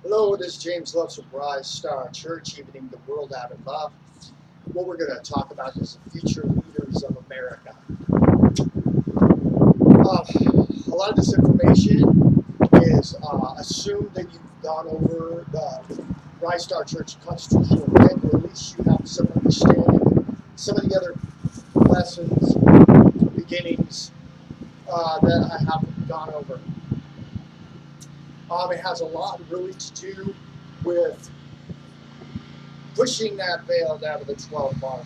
Hello, this is James Love Surprise Star Church, evening the world out in love. What we're going to talk about is the future leaders of America. A lot of this information is assumed that you've gone over the Rise Star Church constitutional right, or at least you have some understanding. Some of the other lessons, beginnings that I haven't gone over. It has a lot really to do with pushing that veil down to the 12 mark,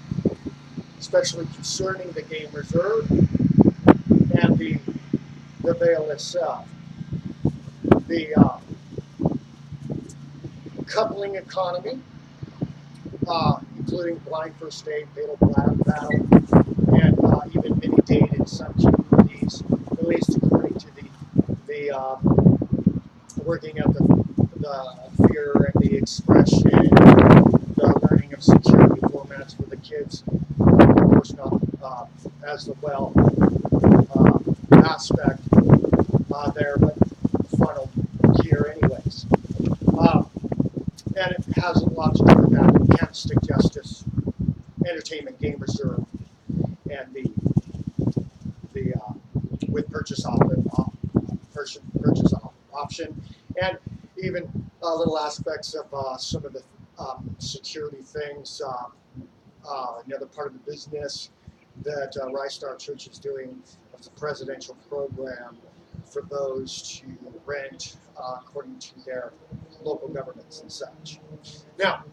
especially concerning the game reserve and the veil itself. The coupling economy, including blind first aid, fatal battle, and even mini date in some communities, at least according to the working of the fear and the expression, the learning of security formats for the kids, of course not as well aspect there, but funneled here anyways. And it has a lot to do with that candlestick justice, entertainment game reserve, and the with purchase option, and even little aspects of some of the security things. Another part of the business that Rise Star Church is doing of the presidential program for those to rent according to their local governments and such. Now,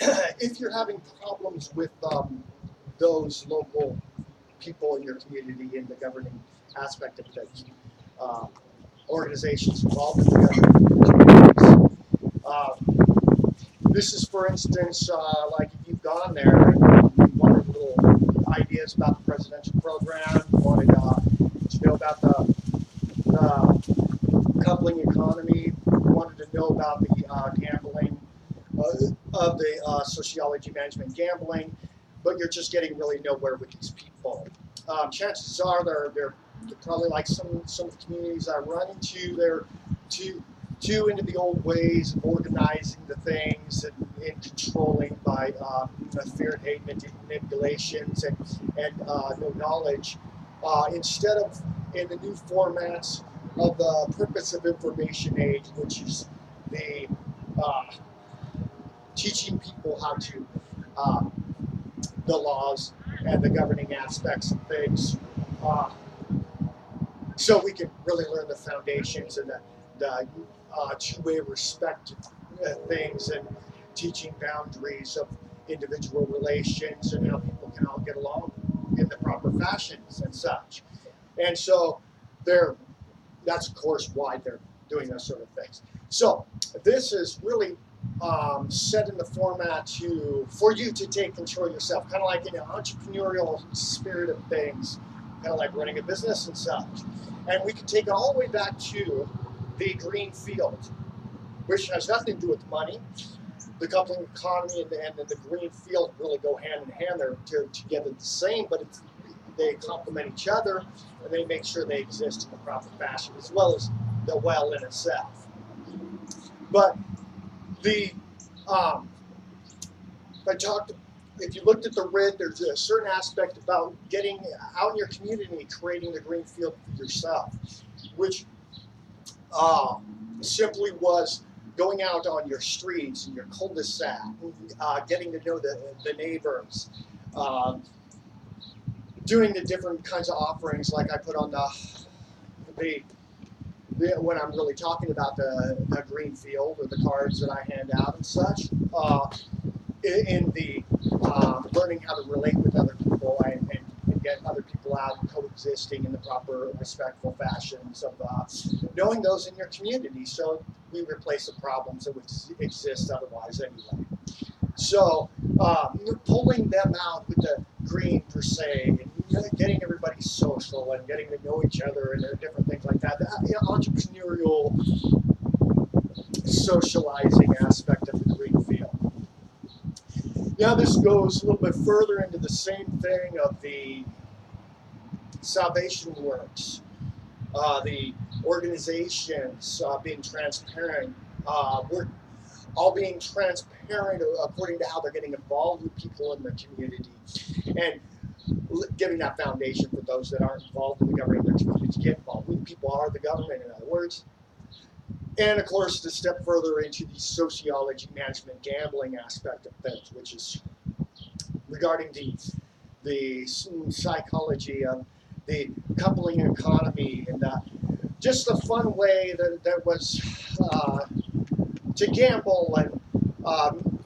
if you're having problems with those local people in your community in the governing aspect of things, organizations involved in the government, this is, for instance, like if you've gone there and you wanted little ideas about the presidential program, you wanted to know about the coupling economy, you wanted to know about the gambling, of the sociology management gambling, but you're just getting really nowhere with these people. Chances are they're probably like some of the communities I run into, they're too into the old ways of organizing the things and controlling by fear and hate manipulations and no knowledge. Instead of in the new formats of the purpose of information age, which is the teaching people how to the laws and the governing aspects of things, so we can really learn the foundations and the two-way respect things, and teaching boundaries of individual relations and how people can all get along in the proper fashions and such. And so that's of course why they're doing those sort of things. So this is really set in the format for you to take control of yourself, kind of like in an entrepreneurial spirit of things, kind of like running a business and such. And we can take it all the way back to the green field, which has nothing to do with money. The coupling economy and the green field really go hand in hand. They're together the same, but they complement each other, and they make sure they exist in the proper fashion, as well as the well in itself. But the if you looked at the red, there's a certain aspect about getting out in your community and creating the green field for yourself, which simply was going out on your streets and your cul-de-sac, getting to know the neighbors, doing the different kinds of offerings like I put on the when I'm really talking about the green field or the cards that I hand out and such, in the learning how to relate with other people and get other people out and coexisting in the proper respectful fashions of knowing those in your community, so we replace the problems that would exist otherwise anyway. So pulling them out with the green per se, and getting everybody social and getting to know each other and different things like that. The entrepreneurial socializing aspect of the green field. Now this goes a little bit further into the same thing of the Salvation Works, the organizations being transparent We're all being transparent according to how they're getting involved with people in the community, and giving that foundation for those that aren't involved in the government in their community to get involved. We people are the government, in other words. And of course, to step further into the sociology, management, gambling aspect of things, which is regarding the psychology of the coupling economy, and just the fun way that was to gamble and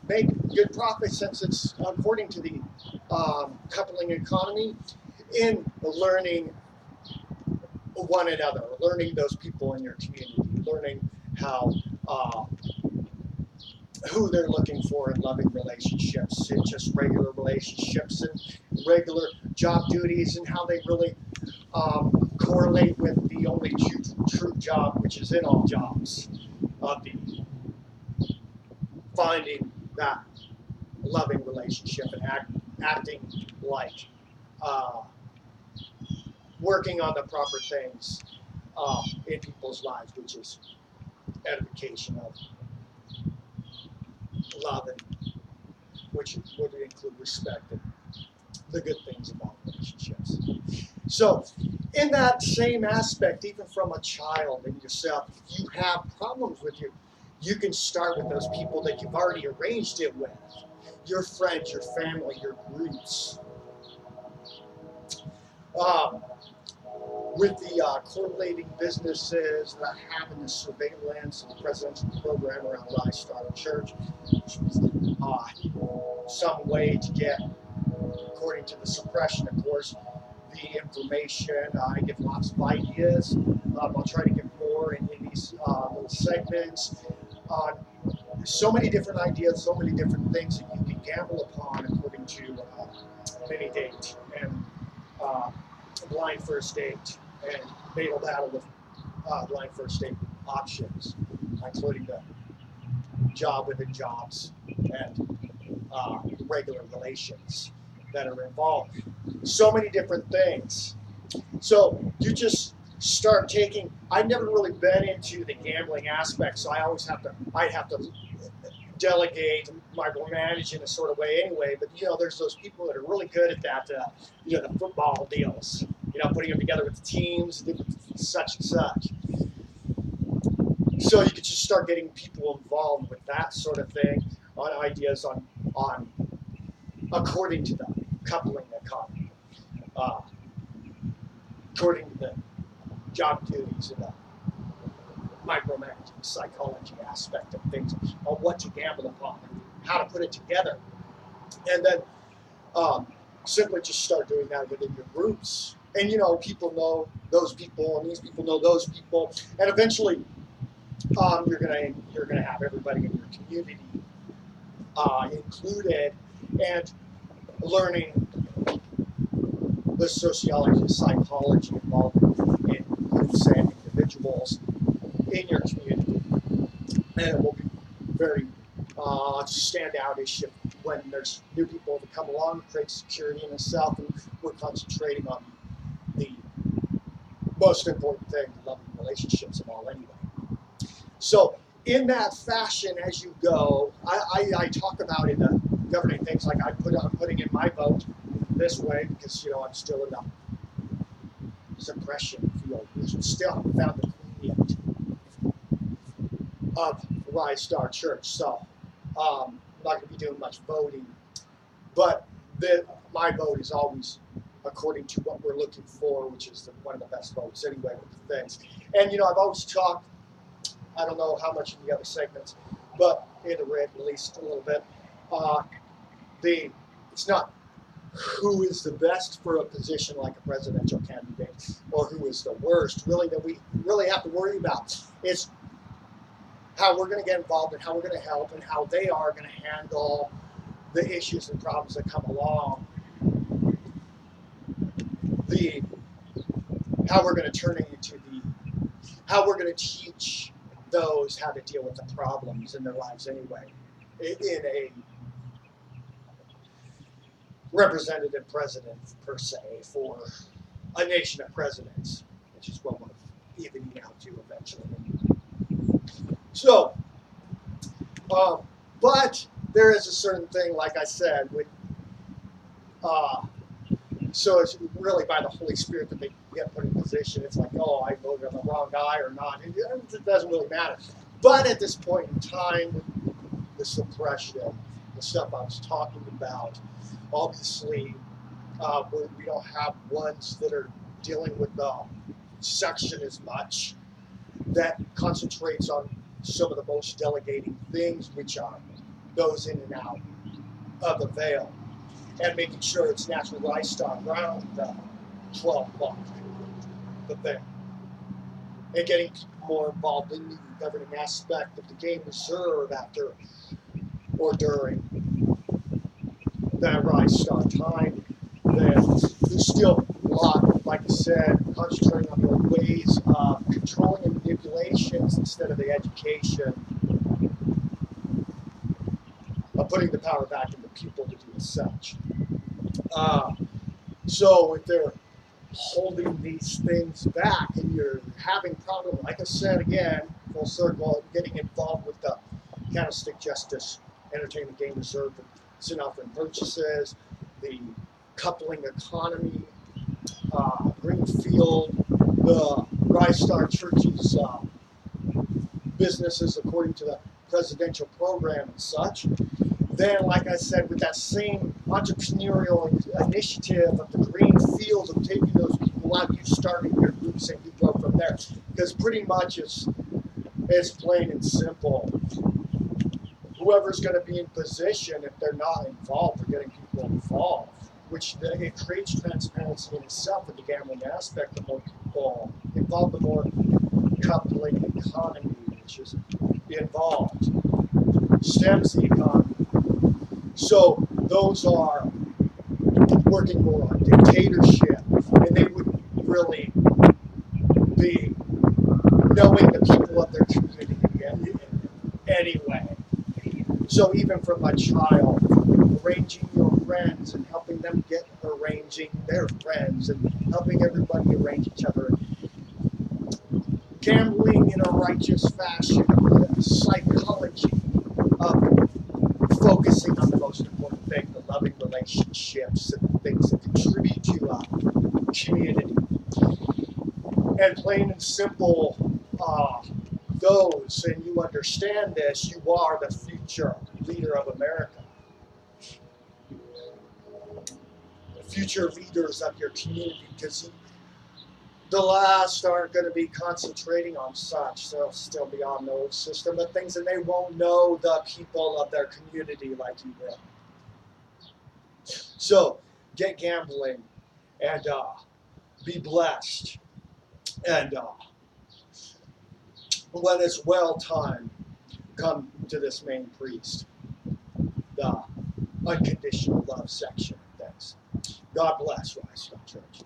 make good profit, since it's according to the coupling economy, in learning one another, learning those people in your community, learning how who they're looking for in loving relationships, in just regular relationships and regular job duties, and how they really correlate with the only true job, which is in all jobs, of the finding that loving relationship and acting like working on the proper things in people's lives, which is edification of love, and which would include respect and the good things about relationships. So, in that same aspect, even from a child and yourself, if you have problems with you can start with those people that you've already arranged it with, your friends, your family, your groups. With the correlating businesses that having the surveillance and the presidential program around Rise Star Church, some way to get, according to the suppression, of course, the information. I give lots of ideas. I'll try to give more in these little segments on so many different ideas, so many different things that you can gamble upon according to mini date and blind first date and fatal battle with blind first date options, including the job within jobs and regular relations that are involved. So many different things. So you just start taking. I've never really been into the gambling aspect, so I have to delegate, micromanage in a sort of way anyway. But there's those people that are really good at that. The football deals. Putting them together with the teams, such and such. So you could just start getting people involved with that sort of thing, on ideas on according to the coupling economy, according to the job duties and the micromanaging psychology aspect of things, on what to gamble upon, and how to put it together, and then simply just start doing that within your groups. And people know those people, and these people know those people, and eventually you're gonna have everybody in your community included, and learning the sociology and psychology involved in groups and individuals in your community. And it will be very standout-ish when there's new people that come along, create security in itself, and we're concentrating on the most important thing, loving relationships and all anyway. So in that fashion, as you go, I talk about in the governing things, like I'm putting in my vote this way because I'm still in the suppression field. We still haven't found the queen yet of Rise Star Church, so I'm not going to be doing much voting. But my vote is always according to what we're looking for, which is one of the best votes anyway with the things. And I've always talked. I don't know how much in the other segments, but in the red, at least a little bit. It's not who is the best for a position like a presidential candidate or who is the worst, really, that we really have to worry about. It's how we're going to get involved and how we're going to help and how they are going to handle the issues and problems that come along. How we're going to turn it into how we're going to teach those how to deal with the problems in their lives anyway, in a representative president per se for a nation of presidents, which is what we're evening out to eventually. So But there is a certain thing, like I said, with uh, so it's really by the Holy Spirit that they get put in position. It's like, oh, I voted on the wrong guy or not. It doesn't really matter. But at this point in time, the suppression, the stuff I was talking about, obviously, we don't have ones that are dealing with the section as much. That concentrates on some of the most delegating things, which are those in and out of the veil, and making sure it's natural lifestyle around the 12 o'clock, the veil, and getting more involved in the governing aspect of the game reserve after or during that rise start time. Then there's still a lot, like I said, concentrating on the ways of controlling and manipulations instead of the education of putting the power back into people to do as such. So if they're holding these things back and you're having problems, like I said again, full circle, getting involved with the Candlestick Justice Entertainment Game Reserve, the sin offering purchases, the coupling economy, Greenfield, the Rise Star Church's businesses according to the presidential program and such. Then, like I said, with that same entrepreneurial initiative of the green field of taking those people out, you starting your groups and you go from there. Because pretty much it's plain and simple. Whoever's going to be in position, if they're not involved, they're getting people involved, which it creates transparency in itself with the gambling aspect. The more people involved, the more coupling economy, which is involved, stems the economy. So those are working more on dictatorship, and they wouldn't really be knowing the people of their community anyway. So even from a child, arranging your friends and helping them get arranging their friends and helping everybody arrange each other. Gambling in a righteous fashion, psychology of focusing on the most important thing, the loving relationships and the things that contribute to a community. And plain and simple, those, and you understand this, you are the future leader of America. The future leaders of your community, because the last aren't going to be concentrating on such. They'll still be on the old system of things, and they won't know the people of their community like you will. So get gambling and be blessed. And when it's well timed, come to this main priest, the unconditional love section of things. God bless Rise Star Church.